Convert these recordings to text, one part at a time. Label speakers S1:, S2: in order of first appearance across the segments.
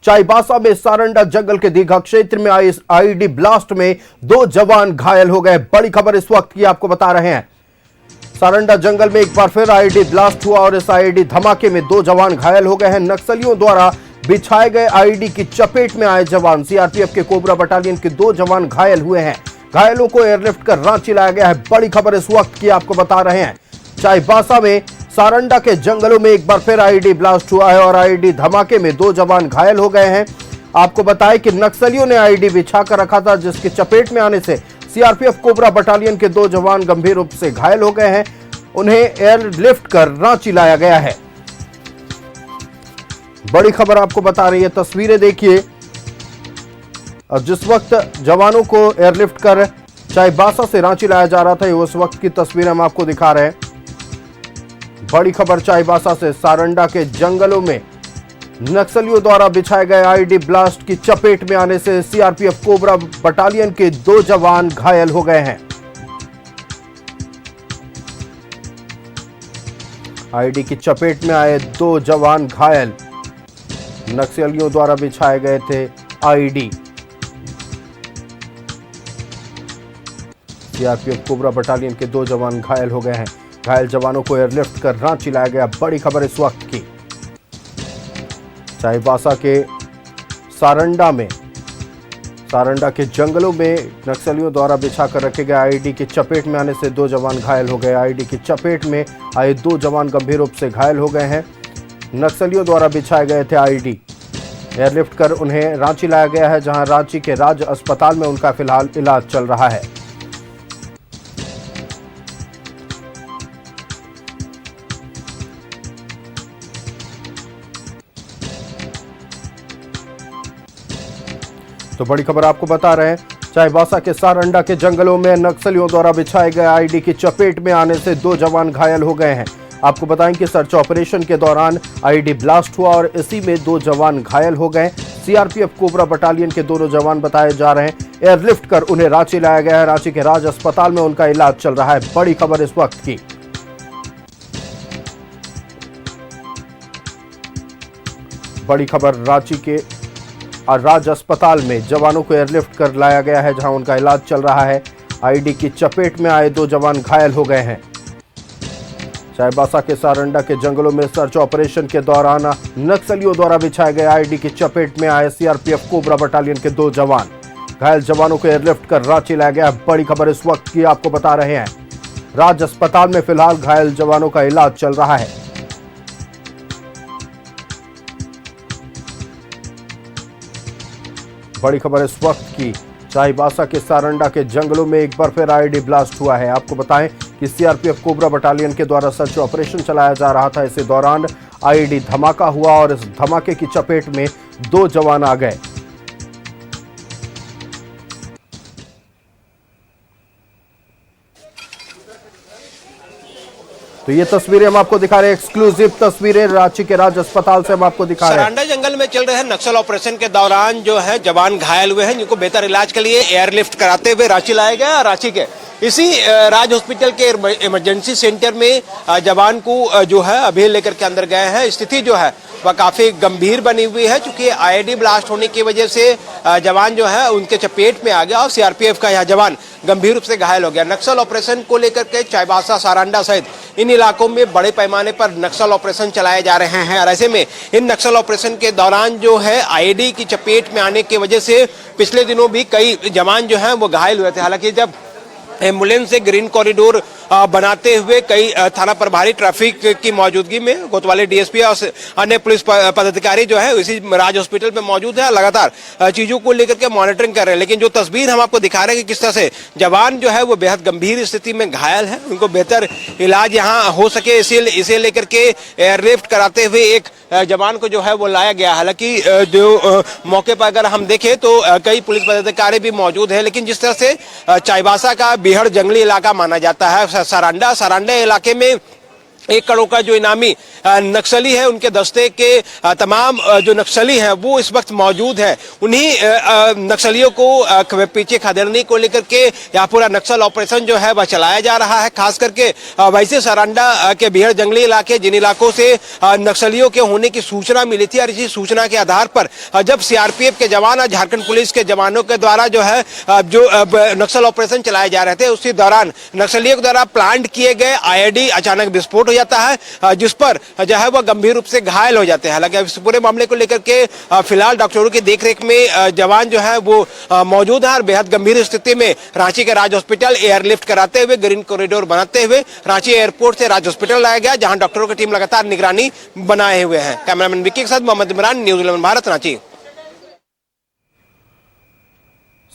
S1: चाईबासा में सारंडा जंगल के दीघा क्षेत्र में आए आईईडी ब्लास्ट में 2 जवान घायल हो गए। बड़ी खबर इस वक्त की आपको बता रहे हैं। सारंडा जंगल में एक बार फिर आईईडी ब्लास्ट हुआ और इस आईईडी धमाके में 2 जवान घायल हो गए हैं। नक्सलियों द्वारा बिछाए गए आईईडी की चपेट में आए जवान सीआरपीएफ के कोबरा बटालियन के 2 जवान घायल हुए हैं। घायलों को एयरलिफ्ट कर रांची लाया गया है। बड़ी खबर इस वक्त की आपको बता रहे हैं। चाईबासा में सारंडा के जंगलों में एक बार फिर आईईडी ब्लास्ट हुआ है और आईईडी धमाके में 2 जवान घायल हो गए हैं। आपको बताएं कि नक्सलियों ने आईईडी बिछा कर रखा था, जिसके चपेट में आने से सीआरपीएफ कोबरा बटालियन के 2 जवान गंभीर रूप से घायल हो गए हैं। उन्हें एयरलिफ्ट कर रांची लाया गया है। बड़ी खबर आपको बता रही है, तस्वीरें देखिए। और जिस वक्त जवानों को एयरलिफ्ट कर चाईबासा से रांची लाया जा रहा था, उस वक्त की तस्वीरें हम आपको दिखा रहे हैं। बड़ी खबर चाईबासा से, सारंडा के जंगलों में नक्सलियों द्वारा बिछाए गए आईईडी ब्लास्ट की चपेट में आने से सीआरपीएफ कोबरा बटालियन के 2 जवान घायल हो गए हैं। आईईडी की चपेट में आए 2 जवान घायल। नक्सलियों द्वारा बिछाए गए थे आईईडी। सीआरपीएफ कोबरा बटालियन के 2 जवान घायल हो गए हैं। घायल जवानों को एयरलिफ्ट कर रांची लाया गया। बड़ी खबर इस वक्त की। चाईबासा के सारंडा में, सारंडा के जंगलों में नक्सलियों द्वारा बिछा कर रखे गए आईईडी की चपेट में आने से 2 जवान घायल हो गए। आईईडी की चपेट में आए 2 जवान गंभीर रूप से घायल हो गए हैं। नक्सलियों द्वारा बिछाए गए थे आईईडी। एयरलिफ्ट कर उन्हें रांची लाया गया है, जहां रांची के राज अस्पताल में उनका फिलहाल इलाज चल रहा है। तो बड़ी खबर आपको बता रहे हैं। चाईबासा के सारंडा के जंगलों में नक्सलियों द्वारा बिछाए गए आईईडी की चपेट में आने से 2 जवान घायल हो गए हैं। आपको बताएं कि सर्च ऑपरेशन के दौरान आईईडी ब्लास्ट हुआ और इसी में 2 जवान घायल हो गए। सीआरपीएफ कोबरा बटालियन के दोनों जवान बताए जा रहे हैं। एयरलिफ्ट कर उन्हें रांची लाया गया है। रांची के राज अस्पताल में उनका इलाज चल रहा है। बड़ी खबर इस वक्त की। बड़ी खबर, रांची के राज अस्पताल में जवानों को एयरलिफ्ट कर लाया गया है, जहां उनका इलाज चल रहा है। आईईडी की चपेट में आए 2 जवान घायल हो गए हैं। चाईबासा के सारंडा के जंगलों में सर्च ऑपरेशन के दौरान नक्सलियों द्वारा बिछाए गए आईईडी की चपेट में आए सीआरपीएफ कोबरा बटालियन के 2 जवान। घायल जवानों को एयरलिफ्ट कर रांची लाया गया। बड़ी खबर इस वक्त की आपको बता रहे हैं। राज अस्पताल में फिलहाल घायल जवानों का इलाज चल रहा है। बड़ी खबर इस वक्त की। चाईबासा के सारंडा के जंगलों में एक बार फिर आईईडी ब्लास्ट हुआ है। आपको बताएं कि सीआरपीएफ कोबरा बटालियन के द्वारा सर्च ऑपरेशन चलाया जा रहा था। इसी दौरान आईईडी धमाका हुआ और इस धमाके की चपेट में 2 जवान आ गए। तो ये तस्वीरें हम आपको दिखा रहे हैं, एक्सक्लूसिव तस्वीरें रांची के राज अस्पताल से हम आपको दिखा रहे हैं।
S2: सारंडा जंगल में चल रहे नक्सल ऑपरेशन के दौरान जो है जवान घायल हुए हैं, जिनको बेहतर इलाज के लिए एयरलिफ्ट कराते हुए रांची लाया गया। रांची के इसी राज हॉस्पिटल के इमरजेंसी सेंटर में जवान को जो है अभी लेकर के अंदर गए हैं। स्थिति जो है वह काफी गंभीर बनी हुई है, क्योंकि आईईडी ब्लास्ट होने की वजह से जवान जो है उनके चपेट में आ गया और सीआरपीएफ का यह जवान गंभीर रूप से घायल हो गया। नक्सल ऑपरेशन को लेकर के चाईबासा, सारंडा सहित इन इलाकों में बड़े पैमाने पर नक्सल ऑपरेशन चलाए जा रहे हैं और ऐसे में इन नक्सल ऑपरेशन के दौरान जो है आईईडी की चपेट में आने की वजह से पिछले दिनों भी कई जवान जो हैं वो घायल हुए थे। हालांकि जब एम्बुलेंस से ग्रीन कॉरिडोर बनाते हुए कई थाना प्रभारी ट्रैफिक की मौजूदगी में कोतवाली डीएसपी और अन्य पुलिस पदाधिकारी जो है इसी राज हॉस्पिटल में मौजूद है, लगातार चीजों को लेकर के मॉनिटरिंग कर रहे हैं। लेकिन जो तस्वीर हम आपको दिखा रहे हैं कि किस तरह से जवान जो है वो बेहद गंभीर स्थिति में घायल है, उनको बेहतर इलाज यहाँ हो सके इसे लेकर के एयरलिफ्ट कराते हुए एक जवान को जो है वो लाया गया। हालांकि जो मौके पर अगर हम देखें तो कई पुलिस पदाधिकारी भी मौजूद है, लेकिन जिस तरह से चाईबासा का बेहद जंगली इलाका माना जाता है सारंडा इलाके में 1 करोड़ का जो इनामी नक्सली है, उनके दस्ते के तमाम जो नक्सली हैं वो इस वक्त मौजूद हैं। उन्हीं नक्सलियों को पीछे खदेड़ने को लेकर के यहाँ पूरा नक्सल ऑपरेशन जो है वह चलाया जा रहा है। खास करके वैसे सारंडा के बिहड़ जंगली इलाके, जिन इलाकों से नक्सलियों के होने की सूचना मिली थी, और इसी सूचना के आधार पर जब सीआरपीएफ के जवान और झारखंड पुलिस के जवानों के द्वारा जो है जो नक्सल ऑपरेशन चलाए जा रहे थे, उसी दौरान नक्सलियों के द्वारा प्लांट किए गए आईईडी अचानक विस्फोट जाता है, जिस पर जो है वह गंभीर रूप से घायल हो जाते हैं। हालांकि इस पूरे मामले को लेकर के फिलहाल डॉक्टरों की देखरेख में जवान जो है वो मौजूद है और बेहद गंभीर स्थिति में रांची के राज हॉस्पिटल एयरलिफ्ट कराते हुए, ग्रीन कॉरिडोर बनाते हुए रांची एयरपोर्ट से राज हॉस्पिटल लाया गया, जहां डॉक्टरों की टीम लगातार निगरानी बनाए हुए है। कैमरामैन विक्की के साथ मोहम्मद इमरान, न्यूज़ 11 भारत, रांची।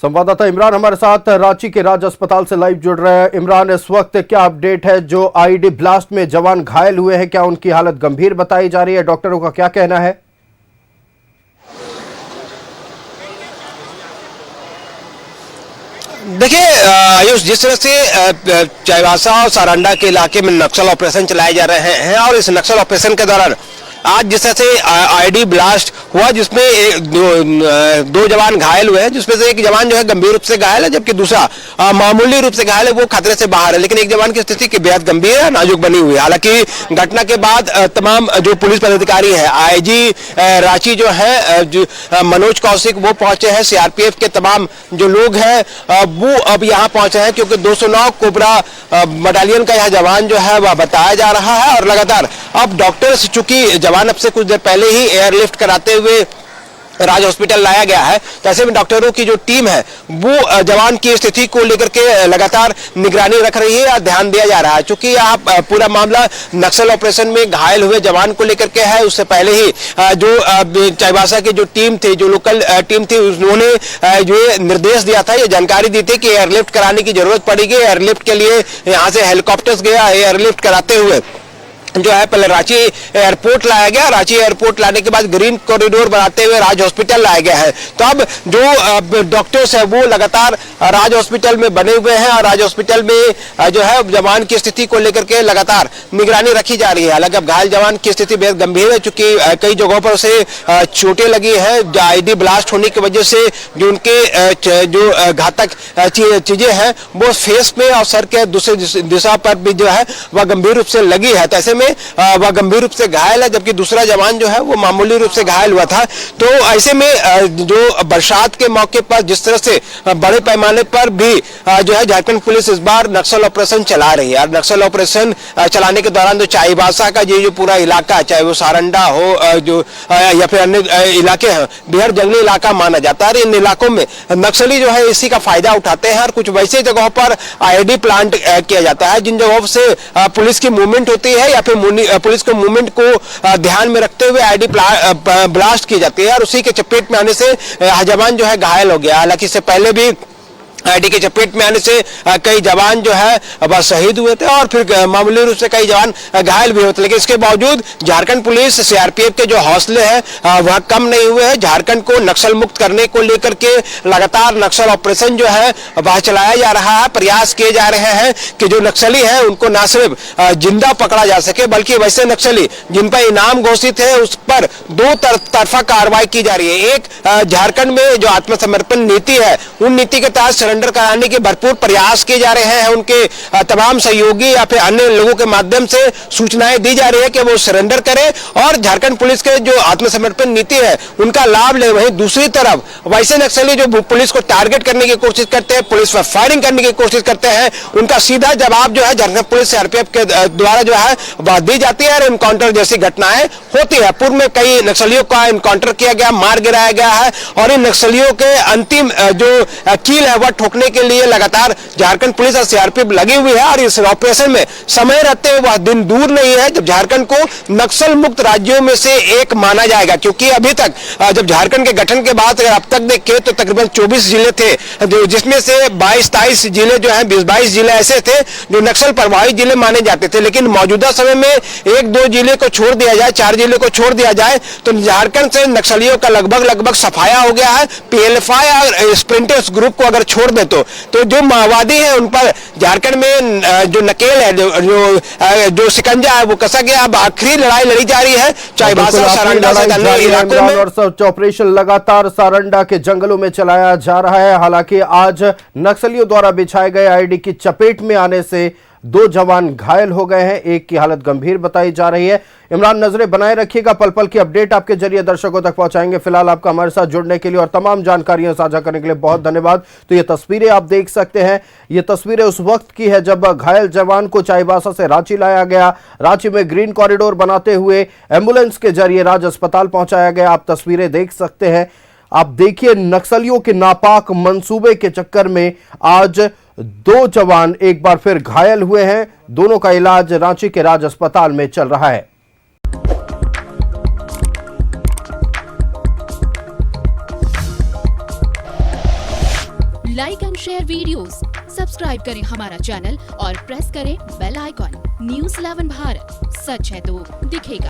S1: संवाददाता इमरान हमारे साथ रांची के राज अस्पताल से लाइव जुड़ रहे हैं। इमरान, इस वक्त क्या अपडेट है? जो आईईडी ब्लास्ट में जवान घायल हुए हैं, क्या उनकी हालत गंभीर बताई जा रही है? डॉक्टरों का क्या कहना है?
S2: देखिए आयुष, जिस तरह से चाईबासा और सारंडा के इलाके में नक्सल ऑपरेशन चलाए जा रहे हैं, और इस नक्सल ऑपरेशन के दौरान आज जिस तरह से आईडी ब्लास्ट हुआ, जिसमें दो जवान घायल हुए हैं, जिसमें से एक जवान जो है गंभीर रूप से घायल है, जबकि दूसरा मामूली रूप से घायल है, वो खतरे से बाहर है। लेकिन एक जवान की स्थिति बेहद गंभीर है, नाजुक बनी हुई है। हालांकि घटना के बाद तमाम जो पुलिस पदाधिकारी है, आईजी रांची जो है जो मनोज कौशिक, वो पहुंचे हैं। सीआरपीएफ के तमाम जो लोग हैं वो अब यहाँ पहुंचे हैं, क्योंकि 209 कोबरा बटालियन का यह जवान जो है वह बताया जा रहा है। और लगातार अब डॉक्टर्स, चूंकि जवान अब से कुछ देर पहले ही एयरलिफ्ट कराते हुए राज हॉस्पिटल लाया गया है, तो ऐसे में डॉक्टरों की जो टीम है वो जवान की स्थिति को लेकर के लगातार निगरानी रख रही है और ध्यान दिया जा रहा है। चूंकि यहाँ पूरा मामला नक्सल ऑपरेशन में घायल हुए जवान को लेकर के है, उससे पहले ही जो चाईबासा की जो टीम थी, जो लोकल टीम थी, उन्होंने जो निर्देश दिया था, ये जानकारी दी थी कि एयरलिफ्ट कराने की जरूरत पड़ेगी। एयरलिफ्ट के लिए यहाँ से हेलीकॉप्टर्स गया, एयरलिफ्ट कराते हुए जो है पहले रांची एयरपोर्ट लाया गया। रांची एयरपोर्ट लाने के बाद ग्रीन कॉरिडोर बनाते हुए राज हॉस्पिटल लाया गया है। तो अब जो डॉक्टर्स है वो लगातार राज हॉस्पिटल में बने हुए हैं, और राज हॉस्पिटल में जो है जवान की स्थिति को लेकर के लगातार निगरानी रखी जा रही है। हालांकि अब घायल जवान की स्थिति बेहद गंभीर है, चूंकि कई जगहों पर उसे चोटें लगी है। आईडी ब्लास्ट होने की वजह से जो उनके जो घातक चीजें हैं वो फेस में और सर के दूसरे दिशा पर भी जो है वह गंभीर रूप से लगी है। तो ऐसे में वह गंभीर रूप से घायल है, जबकि दूसरा जवान जो है वो मामूली रूप से घायल हुआ था। तो ऐसे में जो बरसात के मौके पर जिस तरह से बड़े पैमाने पर भी जो है झारखंड पुलिस इस बार नक्सल ऑपरेशन चला रही है, और नक्सल ऑपरेशन चलाने के दौरान जो चाईबासा का ये जो पूरा इलाका, चाहे वो सारंडा हो जो या फिर अन्य इलाके हैं, बिहार जंगली इलाका माना जाता है। इन इलाकों में नक्सली जो है इसी का फायदा उठाते हैं, और कुछ वैसे जगहों पर आईडी प्लांट किया जाता है, जिन जगहों से पुलिस की मूवमेंट होती है या फिर पुलिस के मूवमेंट को ध्यान में रखते हुए आईडी ब्लास्ट की जाती है, और उसी के चपेट में आने से जवान जो है घायल हो गया। हालांकि इससे पहले भी आईडी के चपेट में आने से कई जवान जो है वह शहीद हुए थे, और फिर मामूली रूप से कई जवान घायल भी हुए थे। लेकिन इसके बावजूद झारखंड पुलिस, सीआरपीएफ के जो हौसले हैं वह कम नहीं हुए हैं। झारखंड को नक्सल मुक्त करने को लेकर के लगातार नक्सल ऑपरेशन जो है वह चलाया जा रहा है। प्रयास किए जा रहे हैं कि जो नक्सली हैं उनको न सिर्फ जिंदा पकड़ा जा सके, बल्कि वैसे नक्सली जिन पर इनाम घोषित है उस पर दो तरफा कार्रवाई की जा रही है। एक, झारखंड में जो आत्मसमर्पण नीति है, उन नीति के तहत सरेंडर कराने के भरपूर प्रयास किए जा रहे हैं। उनके तमाम सहयोगी या फिर अन्य लोगों के माध्यम से सूचनाएं दी जा रही है कि वो सरेंडर करें और झारखंड पुलिस के जो आत्मसमर्पण नीति है उनका लाभ ले। वहीं दूसरी तरफ वैसे नक्सली जो पुलिस को टारगेट करने की कोशिश करते हैं, पुलिस पर फायरिंग करने की कोशिश करते हैं, उनका सीधा जवाब जो है झारखंड पुलिस सीआरपीएफ के द्वारा जो है वह दी जाती है और इनकाउंटर जैसी घटनाएं होती है। पूर्व में कई नक्सलियों का इनकाउंटर किया गया, मार गिराया गया है, और इन नक्सलियों के अंतिम जो कील है वह ठोकने के लिए लगातार झारखंड पुलिस और सीआरपीएफ लगी हुई है। और इस ऑपरेशन में समय रहते हुए वह दिन दूर नहीं है जब झारखंड को नक्सल मुक्त राज्यों में से एक माना जाएगा, क्योंकि अभी तक जब झारखंड के गठन के बाद अगर अब तक देखें तो तकरीबन 24 जिले थे, जिसमें से 22-23 जिले जो है 20-22 जिले ऐसे थे जो नक्सल प्रभावित जिले माने जाते थे। लेकिन मौजूदा समय में 1-2 जिले को छोड़ दिया जाए, 4 जिले को छोड़ दिया जाए तो झारखंड से नक्सलियों का लगभग सफाया हो गया है। पीएलएफआई और स्प्रिंटर्स ग्रुप को अगर छोड़ तौर पे तो जो माओवादी है उन पर झारखंड में जो नकेल है, जो शिकंजा है वो कसा गया। अब आखिरी लड़ाई लड़ी जा रही है चाईबासा सारंडा से अन्य इलाकों में,
S1: और सर्च ऑपरेशन लगातार सारंडा के जंगलों में चलाया जा रहा है। हालांकि आज नक्सलियों द्वारा बिछाए गए आईडी की चपेट में आने से 2 जवान घायल हो गए हैं, एक की हालत गंभीर बताई जा रही है। इमरान, नजरें बनाए रखिएगा, पल पल की अपडेट आपके जरिए दर्शकों तक पहुंचाएंगे। फिलहाल आपका हमारे साथ जुड़ने के लिए और तमाम जानकारियां साझा करने के लिए बहुत धन्यवाद। तो ये तस्वीरें आप देख सकते हैं, ये तस्वीरें उस वक्त की है जब घायल जवान को चाईबासा से रांची लाया गया। रांची में ग्रीन कॉरिडोर बनाते हुए एम्बुलेंस के जरिए राज्य अस्पताल पहुंचाया गया। आप तस्वीरें देख सकते हैं। आप देखिए, नक्सलियों के नापाक मंसूबे के चक्कर में आज 2 जवान एक बार फिर घायल हुए हैं। दोनों का इलाज रांची के राज्य अस्पताल में चल रहा है।
S3: Like and share videos, subscribe करें हमारा चैनल और प्रेस करें बेल आइकॉन। न्यूज़ 11 भारत, सच है तो दिखेगा।